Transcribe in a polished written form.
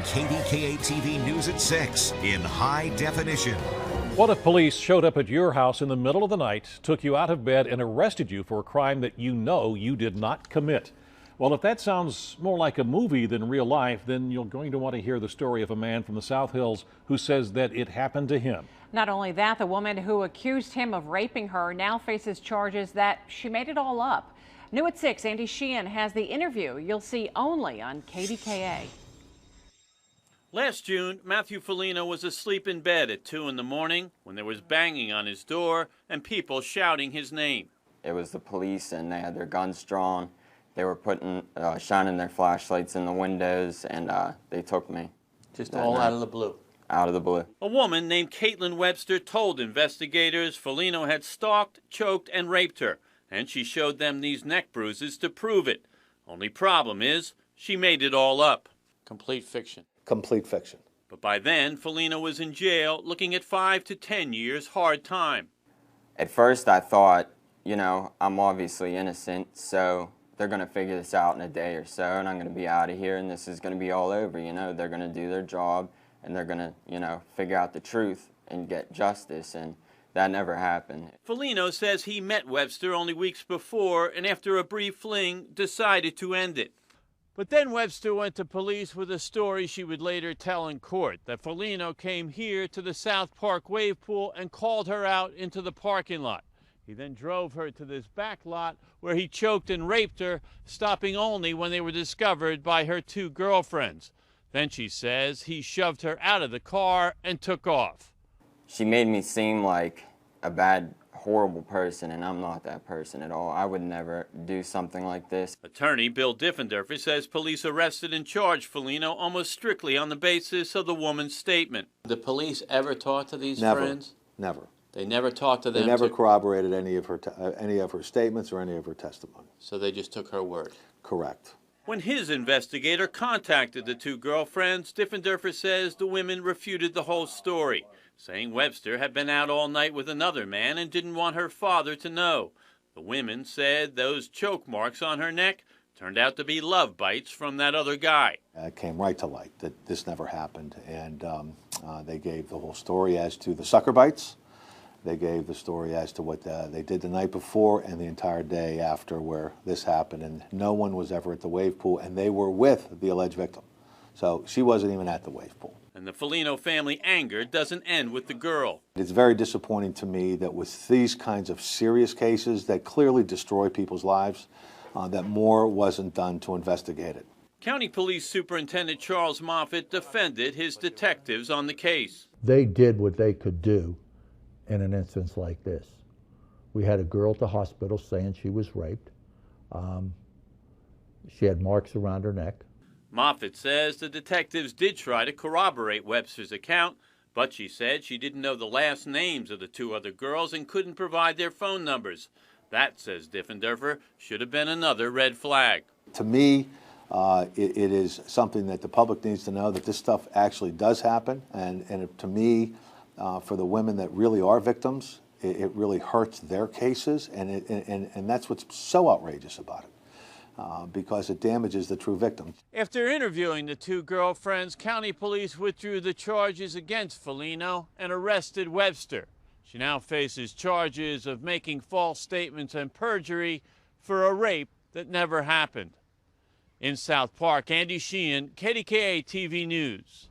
KDKA-TV News at 6 in high definition. What if police showed up at your house in the middle of the night, took you out of bed, and arrested you for a crime that you know you did not commit? Well, if that sounds more like a movie than real life, then you're going to want to hear the story of a man from the South Hills who says that it happened to him. Not only that, the woman who accused him of raping her now faces charges that she made it all up. New at 6, Andy Sheehan has the interview you'll see only on KDKA. Last June, Matthew Foligno was asleep in bed at 2 in the morning when there was banging on his door and people shouting his name. It was the police, and they had their guns drawn. They were shining their flashlights in the windows, and they took me. Just all out of the blue? Out of the blue. A woman named Katelyn Webster told investigators Foligno had stalked, choked, and raped her, and she showed them these neck bruises to prove it. Only problem is, she made it all up. Complete fiction. Complete fiction. But by then, Foligno was in jail looking at 5 to 10 years hard time. At first I thought, I'm obviously innocent, so they're going to figure this out in a day or so, and I'm going to be out of here, and this is going to be all over. They're going to do their job, and they're going to, figure out the truth and get justice, and that never happened. Foligno says he met Webster only weeks before, and after a brief fling, decided to end it. But then Webster went to police with a story she would later tell in court, that Foligno came here to the South Park wave pool and called her out into the parking lot. He then drove her to this back lot where he choked and raped her, stopping only when they were discovered by her 2 girlfriends. Then she says he shoved her out of the car and took off. She made me seem like a bad, horrible person, and I'm not that person at all. I would never do something like this. Attorney Bill Diffenderfer says police arrested and charged Foligno almost strictly on the basis of the woman's statement. The police ever talked to these Never. friends? Never. They never talked to them? They never corroborated any of her statements or any of her testimony. So they just took her word? Correct. When his investigator contacted the 2 girlfriends, Diffenderfer says the women refuted the whole story, saying Webster had been out all night with another man and didn't want her father to know. The women said those choke marks on her neck turned out to be love bites from that other guy. It came right to light that this never happened, and they gave the whole story as to the sucker bites. They gave the story as to what they did the night before and the entire day after where this happened, and no one was ever at the wave pool, and they were with the alleged victim. So she wasn't even at the wave pool. And the Foligno family anger doesn't end with the girl. It's very disappointing to me that with these kinds of serious cases that clearly destroy people's lives, that more wasn't done to investigate it. County Police Superintendent Charles Moffitt defended his detectives on the case. They did what they could do in an instance like this. We had a girl at the hospital saying she was raped. She had marks around her neck. Moffitt says the detectives did try to corroborate Webster's account, but she said she didn't know the last names of the 2 other girls and couldn't provide their phone numbers. That, says Diffenderfer, should have been another red flag. To me, it is something that the public needs to know, that this stuff actually does happen, and to me, for the women that really are victims, it really hurts their cases, and that's what's so outrageous about it. Because it damages the true victim. After interviewing the 2 girlfriends, county police withdrew the charges against Foligno and arrested Webster. She now faces charges of making false statements and perjury for a rape that never happened. In South Park, Andy Sheehan, KDKA TV News.